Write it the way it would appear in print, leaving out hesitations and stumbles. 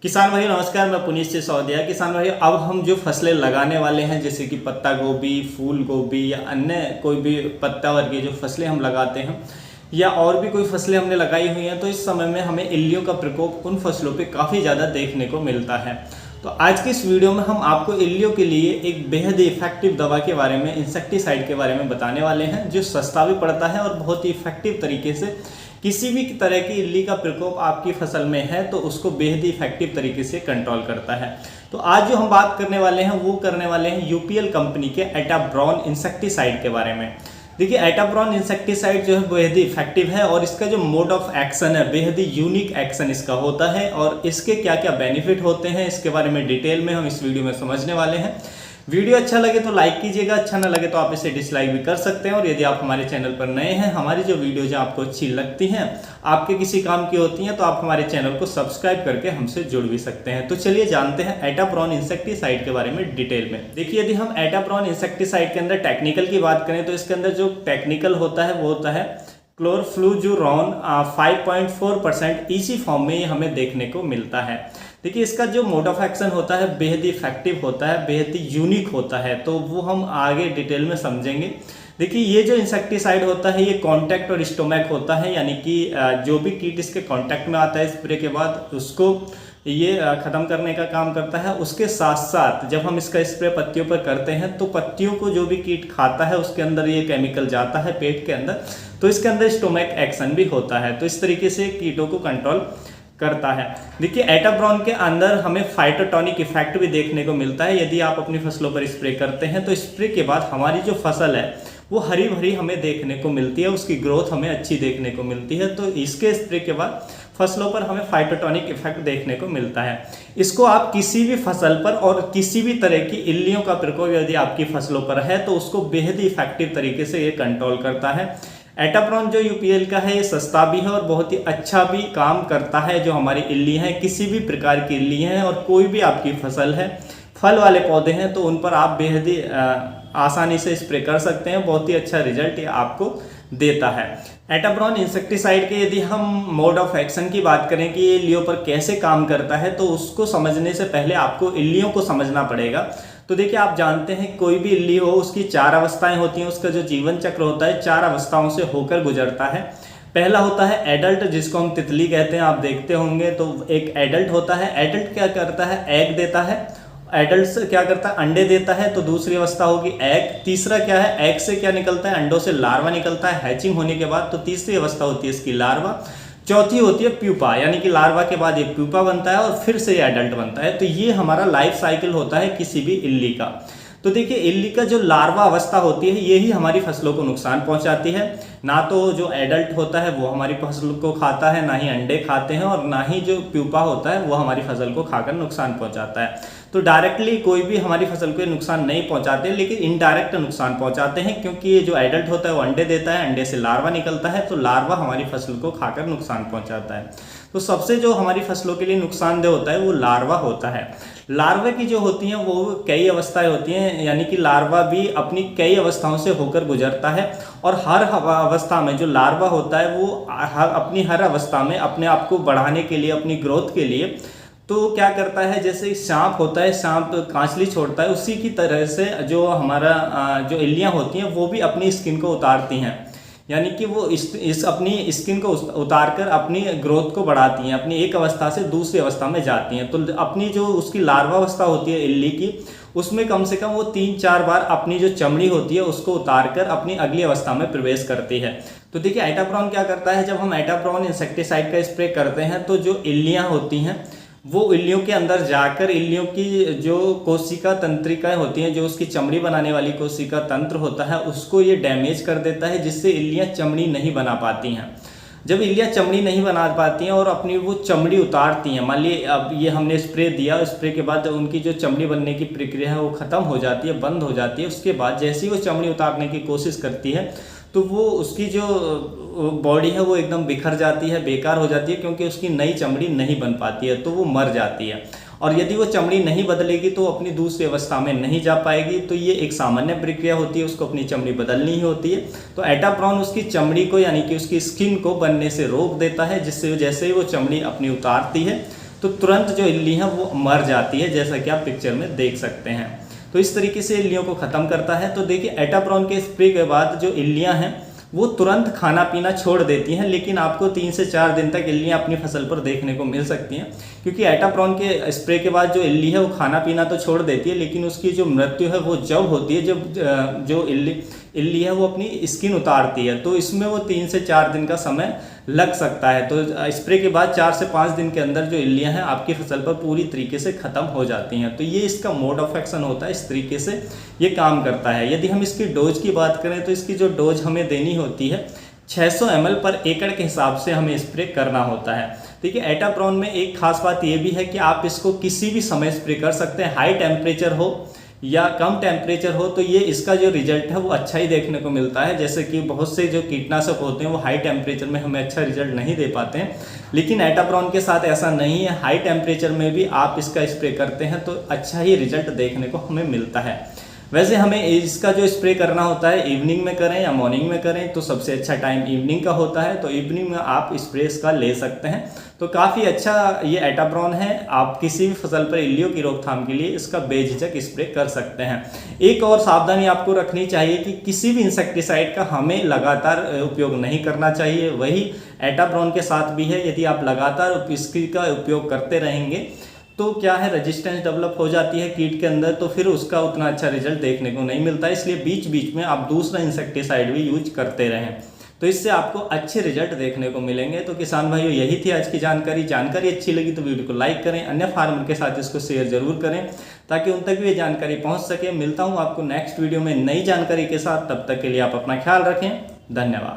किसान भाई नमस्कार, मैं पुनीत सिसोदिया। किसान भाई, अब हम जो फसलें लगाने वाले हैं जैसे कि पत्ता गोभी, फूल गोभी या अन्य कोई भी पत्ता वर्गीय जो फसलें हम लगाते हैं या और भी कोई फसलें हमने लगाई हुई हैं, तो इस समय में हमें इल्लियों का प्रकोप उन फसलों पे काफ़ी ज़्यादा देखने को मिलता है। तो आज की इस वीडियो में हम आपको इल्लियों के लिए एक बेहद इफेक्टिव दवा के बारे में, इंसेक्टिसाइड के बारे में बताने वाले हैं, जो सस्ता भी पड़ता है और बहुत ही इफेक्टिव तरीके से किसी भी तरह की इल्ली का प्रकोप आपकी फसल में है तो उसको बेहद ही इफेक्टिव तरीके से कंट्रोल करता है। तो आज जो हम बात करने वाले हैं वो करने वाले हैं यूपीएल कंपनी के एटाब्रॉन इंसेक्टिसाइड के बारे में। देखिए, एटाब्रॉन इंसेक्टिसाइड जो है बेहद ही इफेक्टिव है और इसका जो मोड ऑफ एक्शन है बेहद ही यूनिक एक्शन इसका होता है और इसके क्या क्या बेनिफिट होते हैं इसके बारे में डिटेल में हम इस वीडियो में समझने वाले हैं। वीडियो अच्छा लगे तो लाइक कीजिएगा, अच्छा ना लगे तो आप इसे डिसलाइक भी कर सकते हैं। और यदि आप हमारे चैनल पर नए हैं, हमारी जो वीडियोज आपको अच्छी लगती हैं, आपके किसी काम की होती हैं, तो आप हमारे चैनल को सब्सक्राइब करके हमसे जुड़ भी सकते हैं। तो चलिए जानते हैं एटाब्रॉन इंसेक्टिसाइड के बारे में डिटेल में। देखिए, यदि हम एटाब्रॉन इंसेक्टिसाइड के अंदर टेक्निकल की बात करें तो इसके अंदर जो टेक्निकल होता है वो होता है क्लोरफ्लूजुरॉन 5.4% इसी फॉर्म में ये हमें देखने को मिलता है। देखिए, इसका जो मोड ऑफ एक्शन होता है बेहद ही इफेक्टिव होता है, बेहद ही यूनिक होता है, तो वो हम आगे डिटेल में समझेंगे। देखिए, ये जो इंसेक्टिसाइड होता है ये कॉन्टैक्ट और स्टोमैक होता है, यानी कि जो भी कीट इसके कॉन्टैक्ट में आता है स्प्रे के बाद उसको ये ख़त्म करने का काम करता है। उसके साथ साथ जब हम इसका स्प्रे पत्तियों पर करते हैं तो पत्तियों को जो भी कीट खाता है उसके अंदर ये केमिकल जाता है पेट के अंदर, तो इसके अंदर स्टोमैक एक्शन भी होता है। तो इस तरीके से कीटों को कंट्रोल करता है। देखिए, एटाब्रॉन के अंदर हमें फाइटोटॉनिक इफेक्ट भी देखने को मिलता है। यदि आप अपनी फसलों पर स्प्रे करते हैं तो स्प्रे के बाद हमारी जो फसल है वो हरी भरी हमें देखने को मिलती है, उसकी ग्रोथ हमें अच्छी देखने को मिलती है। तो इसके स्प्रे के बाद फसलों पर हमें फाइटोटॉनिक इफेक्ट देखने को मिलता है। इसको आप किसी भी फसल पर और किसी भी तरह की इल्लियों का प्रकोप यदि आपकी फसलों पर है तो उसको बेहद ही इफेक्टिव तरीके से ये कंट्रोल करता है। एटाब्रॉन जो यूपीएल का है ये सस्ता भी है और बहुत ही अच्छा भी काम करता है। जो हमारी इल्ली हैं, किसी भी प्रकार की इल्ली हैं और कोई भी आपकी फसल है, फल वाले पौधे हैं, तो उन पर आप बेहद ही आसानी से स्प्रे कर सकते हैं। बहुत ही अच्छा रिजल्ट ये आपको देता है। एटाब्रॉन इंसेक्टिसाइड के यदि हम मोड ऑफ एक्शन की बात करें कि ये इल्लियों पर कैसे काम करता है, तो उसको समझने से पहले आपको इल्लियों को समझना पड़ेगा। तो देखिए, आप जानते हैं कोई भी इल्ली हो उसकी 4 अवस्थाएं होती हैं, उसका जो जीवन चक्र होता है 4 अवस्थाओं से होकर गुजरता है। पहला होता है एडल्ट, जिसको हम तितली कहते हैं, आप देखते होंगे। तो एक एडल्ट होता है। एडल्ट क्या करता है? एग देता है। एडल्ट से क्या करता है? अंडे देता है। तो दूसरी अवस्था होगी एग। तीसरा क्या है? एग से क्या निकलता है? अंडों से लार्वा निकलता है हैचिंग होने के बाद। तो तीसरी अवस्था होती है इसकी लार्वा। चौथी होती है प्यूपा, यानी कि लार्वा के बाद ये प्यूपा बनता है और फिर से ये एडल्ट बनता है। तो ये हमारा लाइफ साइकिल होता है किसी भी इल्ली का। तो देखिए, इल्ली का जो लार्वा अवस्था होती है यही हमारी फसलों को नुकसान पहुंचाती है। ना तो जो एडल्ट होता है वो हमारी फसल को खाता है, ना ही अंडे खाते हैं, और ना ही जो प्यूपा होता है वो हमारी फसल को खाकर नुकसान पहुंचाता है। तो डायरेक्टली कोई भी हमारी फसल को नुकसान नहीं पहुंचाते, लेकिन इनडायरेक्ट नुकसान पहुंचाते हैं, क्योंकि ये जो एडल्ट होता है वो अंडे देता है, अंडे से लार्वा निकलता है, तो लार्वा हमारी फसल को खाकर नुकसान पहुंचाता है। तो सबसे जो हमारी फसलों के लिए नुकसानदेह होता है वो लार्वा होता है। लार्वा की जो होती हैं वो कई अवस्थाएं होती हैं, यानी कि लार्वा भी अपनी कई अवस्थाओं से होकर गुजरता है और हर अवस्था में जो लार्वा होता है वो अपनी हर अवस्था में अपने आप को बढ़ाने के लिए, अपनी ग्रोथ के लिए, तो क्या करता है, जैसे सांप होता है, सांप कांचली छोड़ता है, उसी की तरह से जो हमारा जो इल्लियाँ होती हैं वो भी अपनी स्किन को उतारती हैं, यानी कि वो इस अपनी स्किन को उतार कर अपनी ग्रोथ को बढ़ाती हैं, अपनी एक अवस्था से दूसरी अवस्था में जाती हैं। तो अपनी जो उसकी लार्वा अवस्था होती है इल्ली की, उसमें कम से कम वो 3-4 बार अपनी जो चमड़ी होती है उसको उतार कर अपनी अगली अवस्था में प्रवेश करती है। तो देखिए, एटाब्रॉन क्या करता है, जब हम एटाब्रॉन इंसेक्टिसाइड का स्प्रे करते हैं तो जो इल्लियाँ होती हैं वो इल्लियों के अंदर जाकर इल्लियों की जो कोशिका तंत्रिकाएं होती हैं, जो उसकी चमड़ी बनाने वाली कोशिका तंत्र होता है, उसको ये डैमेज कर देता है, जिससे इल्लियां चमड़ी नहीं बना पाती हैं। जब इल्लियां चमड़ी नहीं बना पाती हैं और अपनी वो चमड़ी उतारती हैं, मान लीजिए अब ये हमने स्प्रे दिया, स्प्रे के बाद उनकी जो चमड़ी बनने की प्रक्रिया है वो ख़त्म हो जाती है, बंद हो जाती है। उसके बाद जैसे ही वो चमड़ी उतारने की कोशिश करती है तो वो उसकी जो बॉडी है वो एकदम बिखर जाती है, बेकार हो जाती है, क्योंकि उसकी नई चमड़ी नहीं बन पाती है, तो वो मर जाती है। और यदि वो चमड़ी नहीं बदलेगी तो अपनी दूसरी अवस्था में नहीं जा पाएगी। तो ये एक सामान्य प्रक्रिया होती है, उसको अपनी चमड़ी बदलनी ही होती है। तो एटाब्रॉन उसकी चमड़ी को, यानी कि उसकी स्किन को बनने से रोक देता है, जिससे जैसे ही वो चमड़ी अपनी उतारती है तो तुरंत जो इल्ली है वो मर जाती है, जैसा कि आप पिक्चर में देख सकते हैं। तो इस तरीके से इल्लियों को ख़त्म करता है। तो देखिए एटाप्रॉन के स्प्रे के बाद जो इल्लियाँ हैं वो तुरंत खाना पीना छोड़ देती हैं, लेकिन आपको 3 से 4 दिन तक इल्लियाँ अपनी फसल पर देखने को मिल सकती हैं, क्योंकि एटाप्रॉन के स्प्रे के बाद जो इल्ली है वो खाना पीना तो छोड़ देती है, लेकिन उसकी जो मृत्यु है वो जब होती है जब जो इल्ली है वो अपनी स्किन उतारती है। तो इसमें वो 3 से 4 दिन का समय लग सकता है। तो स्प्रे के बाद 4 से 5 दिन के अंदर जो इल्लियाँ हैं आपकी फसल पर पूरी तरीके से ख़त्म हो जाती हैं। तो ये इसका मोड ऑफ एक्शन होता है, इस तरीके से ये काम करता है। यदि हम इसकी डोज की बात करें तो इसकी जो डोज हमें देनी होती है 600 ml पर एकड़ के हिसाब से हमें स्प्रे करना होता है। देखिए एटाप्रॉन में एक खास बात ये भी है कि आप इसको किसी भी समय स्प्रे कर सकते हैं, हाई टेम्परेचर हो या कम टेम्परेचर हो, तो ये इसका जो रिजल्ट है वो अच्छा ही देखने को मिलता है। जैसे कि बहुत से जो कीटनाशक होते हैं वो हाई टेम्परेचर में हमें अच्छा रिजल्ट नहीं दे पाते हैं, लेकिन एटाप्रॉन के साथ ऐसा नहीं है। हाई टेम्परेचर में भी आप इसका स्प्रे करते हैं तो अच्छा ही रिजल्ट देखने को हमें मिलता है। वैसे हमें इसका जो स्प्रे करना होता है इवनिंग में करें या मॉर्निंग में करें, तो सबसे अच्छा टाइम इवनिंग का होता है। तो इवनिंग में आप स्प्रे इसका ले सकते हैं। तो काफ़ी अच्छा ये एटाप्रॉन है, आप किसी भी फसल पर इल्लियों की रोकथाम के लिए इसका बेझिझक स्प्रे कर सकते हैं। एक और सावधानी आपको रखनी चाहिए कि किसी भी इंसेक्टिसाइड का हमें लगातार उपयोग नहीं करना चाहिए। वही एटाप्रॉन के साथ भी है, यदि आप लगातार इसकी का उपयोग करते रहेंगे तो क्या है, रेजिस्टेंस डेवलप हो जाती है कीट के अंदर, तो फिर उसका उतना अच्छा रिजल्ट देखने को नहीं मिलता। इसलिए बीच बीच में आप दूसरा इंसेक्टिसाइड भी यूज करते रहें, तो इससे आपको अच्छे रिजल्ट देखने को मिलेंगे। तो किसान भाइयों यही थी आज की जानकारी अच्छी लगी तो वीडियो को लाइक करें, अन्य फार्मर के साथ इसको शेयर जरूर करें ताकि उन तक भी ये जानकारी पहुंच सके। मिलता हूं आपको नेक्स्ट वीडियो में नई जानकारी के साथ, तब तक के लिए आप अपना ख्याल रखें। धन्यवाद।